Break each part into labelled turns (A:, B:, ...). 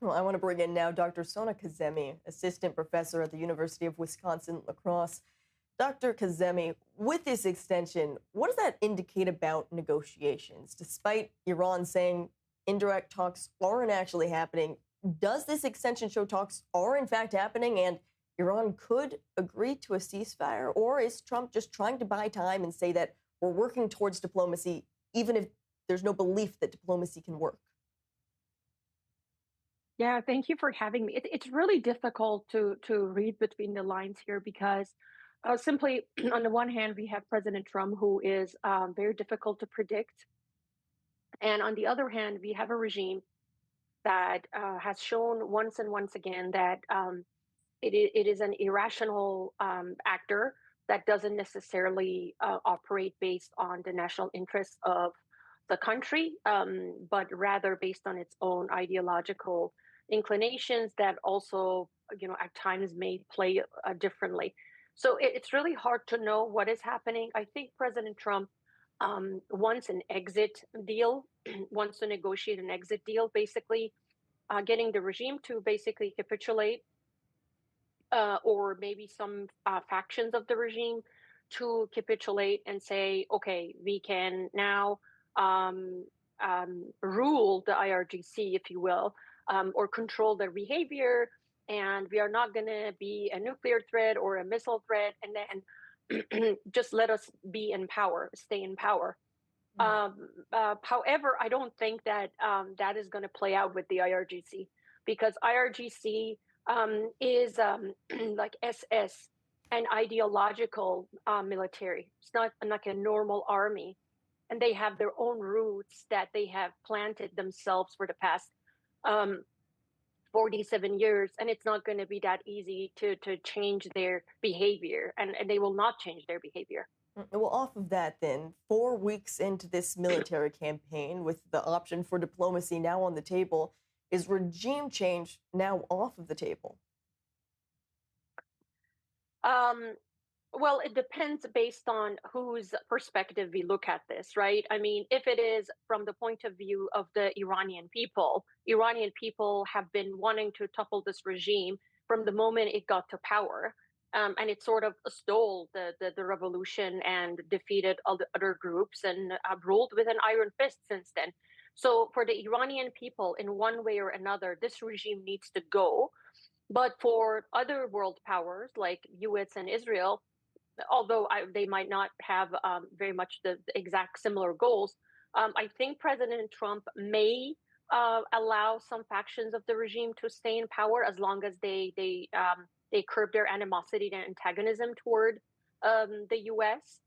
A: Well, I want to bring in now Dr. Sona Kazemi, assistant professor at the University of Wisconsin-La Crosse. Dr. Kazemi, with this extension, what does that indicate about negotiations? Despite Iran saying indirect talks aren't actually happening, does this extension show talks are in fact happening and Iran could agree to a ceasefire? Or is Trump just trying to buy time and say that we're working towards diplomacy, even if there's no belief that diplomacy can work?
B: Yeah, thank you for having me. It's really difficult to read between the lines here because simply on the one hand, we have President Trump, who is very difficult to predict, and on the other hand, we have a regime that has shown once and once again that it is an irrational actor that doesn't necessarily operate based on the national interests of the country, but rather based on its own ideological inclinations that also, at times may play differently. So it's really hard to know what is happening. I think President Trump wants an exit deal, wants to negotiate an exit deal, basically getting the regime to basically capitulate or maybe some factions of the regime to capitulate and say, okay, we can now rule the IRGC, if you will, or control their behavior. And we are not going to be a nuclear threat or a missile threat. And then just let us be in power, stay in power. However, I don't think that that is going to play out with the IRGC because IRGC is like SS, an ideological military. It's not like a normal army, and they have their own roots that they have planted themselves for the past 47 years, and it's not going to be that easy to change their behavior, and they will not change their behavior.
A: Well, off of that, then, 4 weeks into this military campaign, with the option for diplomacy now on the table, is regime change now off of the table?
B: Um, well, it depends based on whose perspective we look at this, right? I mean, if it is from the point of view of the Iranian people have been wanting to topple this regime from the moment it got to power. And it sort of stole the revolution and defeated other groups and ruled with an iron fist since then. So for the Iranian people, in one way or another, this regime needs to go. But for other world powers like US and Israel, although they might not have very much the exact similar goals, I think President Trump may allow some factions of the regime to stay in power as long as they curb their animosity and antagonism toward the U.S.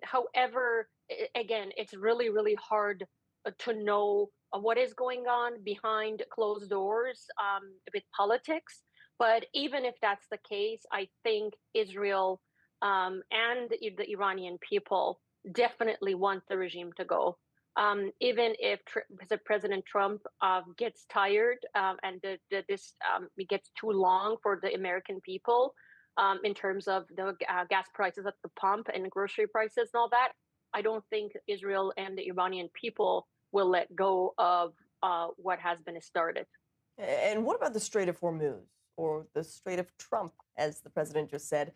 B: However, again, it's really hard to know what is going on behind closed doors with politics. But even if that's the case, I think Israel and the Iranian people definitely want the regime to go. Even if President Trump gets tired and this it gets too long for the American people in terms of the gas prices at the pump and grocery prices and all that, I don't think Israel and the Iranian people will let go of what has been started.
A: And what about the Strait of Hormuz, or the Strait of Trump, as the president just said?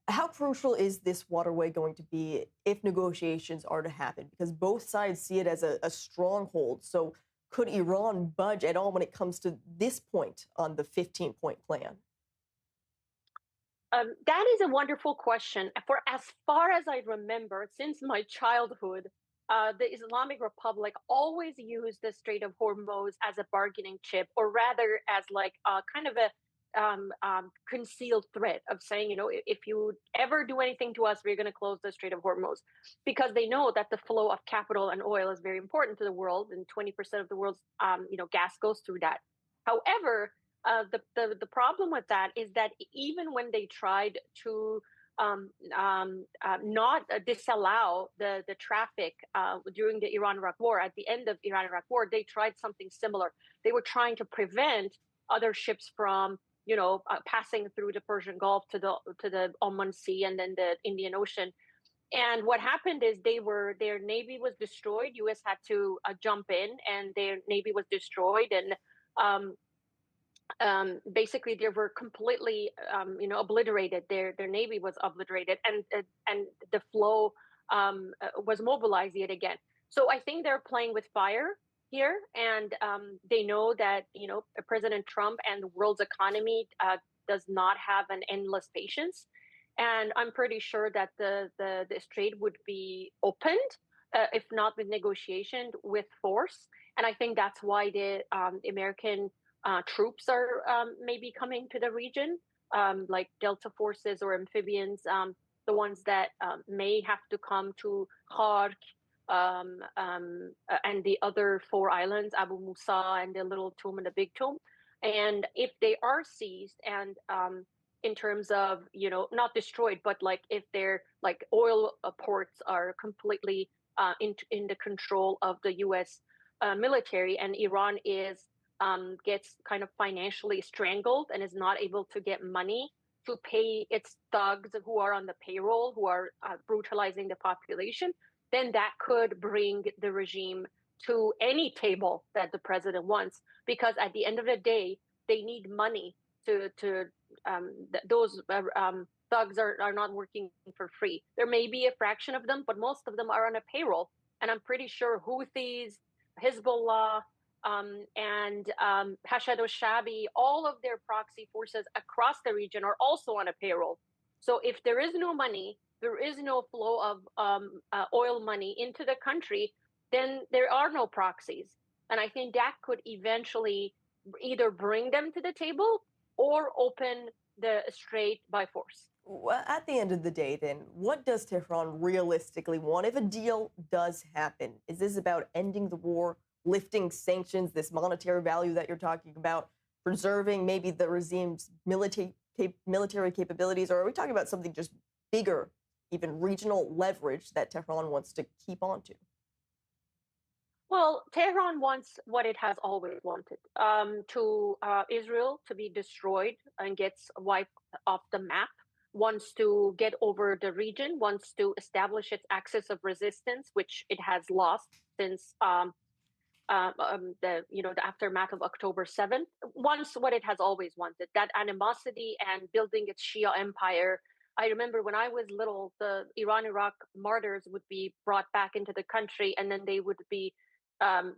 A: How crucial is this waterway going to be if negotiations are to happen? Because both sides see it as a stronghold. So could Iran budge at all when it comes to this point on the 15-point plan?
B: That is a wonderful question. For as far as I remember, since my childhood, the Islamic Republic always used the Strait of Hormuz as a bargaining chip, or rather as like kind of a concealed threat of saying, if you ever do anything to us, we're going to close the Strait of Hormuz, because they know that the flow of capital and oil is very important to the world, and 20% of the world's gas goes through that. However, the problem with that is that even when they tried to not disallow the traffic during the Iran-Iraq War, at the end of Iran-Iraq War, they tried something similar. They were trying to prevent other ships from passing through the Persian Gulf to the Oman Sea and then the Indian Ocean. And what happened is their navy was destroyed. U.S. had to jump in, and their navy was destroyed. And Basically they were completely obliterated. Their navy was obliterated, and the flow was mobilized yet again. So I think they're playing with fire here, and they know that President Trump and the world's economy does not have an endless patience, and I'm pretty sure that the strait would be opened, if not with negotiation, with force. And I think that's why the American troops are maybe coming to the region, like Delta forces or amphibians, the ones that may have to come to Khark, and the other four islands, Abu Musa and the Little Tomb and the Big Tomb. And if they are seized and in terms of not destroyed, but like if their like oil ports are completely in the control of the U.S. Military, and Iran is gets kind of financially strangled and is not able to get money to pay its thugs who are on the payroll, who are brutalizing the population, then that could bring the regime to any table that the president wants. Because at the end of the day, they need money to those thugs are not working for free. There may be a fraction of them, but most of them are on a payroll. And I'm pretty sure Houthis, Hezbollah, and Hashad al-Shabi, all of their proxy forces across the region are also on a payroll. So if there is no money, there is no flow of oil money into the country, then there are no proxies. And I think that could eventually either bring them to the table or open the strait by force.
A: Well, at the end of the day, then, what does Tehran realistically want if a deal does happen? Is this about ending the war, lifting sanctions, this monetary value that you're talking about, preserving maybe the regime's military capabilities, or are we talking about something just bigger, even regional leverage that Tehran wants to keep on to?
B: Well, Tehran wants what it has always wanted, to Israel to be destroyed and gets wiped off the map, wants to get over the region, wants to establish its axis of resistance, which it has lost since the aftermath of October 7th. Wants what it has always wanted, that animosity and building its Shia empire. I remember when I was little, the Iran-Iraq martyrs would be brought back into the country, and then they would be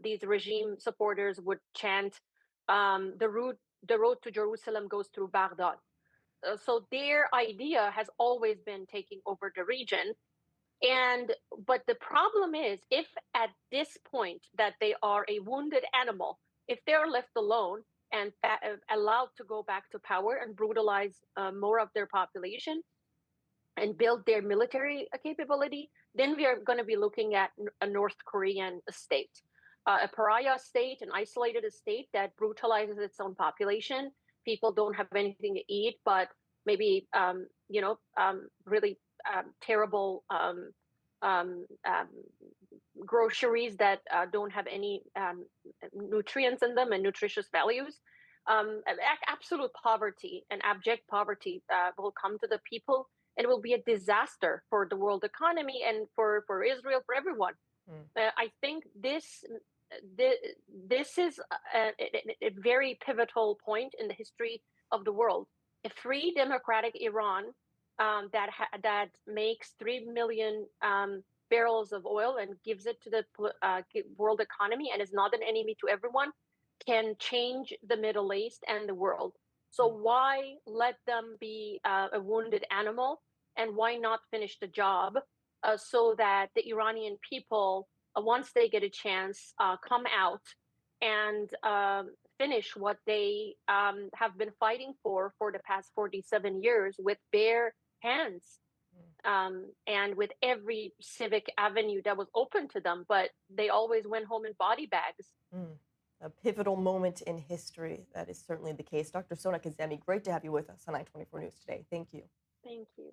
B: these regime supporters would chant, the road to Jerusalem goes through Baghdad. So their idea has always been taking over the region. And but the problem is, if at this point that they are a wounded animal, if they're left alone and allowed to go back to power and brutalize more of their population and build their military capability, then we are going to be looking at a North Korean state, a pariah state, an isolated state that brutalizes its own population. People don't have anything to eat, but maybe really terrible um, um, groceries that don't have any nutrients in them and nutritious values. Absolute poverty and abject poverty will come to the people, and it will be a disaster for the world economy and for Israel, for everyone. I think this is a very pivotal point in the history of the world. A free democratic Iran that makes 3 million barrels of oil and gives it to the world economy and is not an enemy to everyone can change the Middle East and the world. So why let them be a wounded animal, and why not finish the job so that the Iranian people, once they get a chance, come out and finish what they have been fighting for the past 47 years with bare hands, and with every civic avenue that was open to them, but they always went home in body bags.
A: A pivotal moment in history. That is certainly the case. Dr. Sona Kazemi, great to have you with us on I-24 News today. Thank you.
B: Thank you.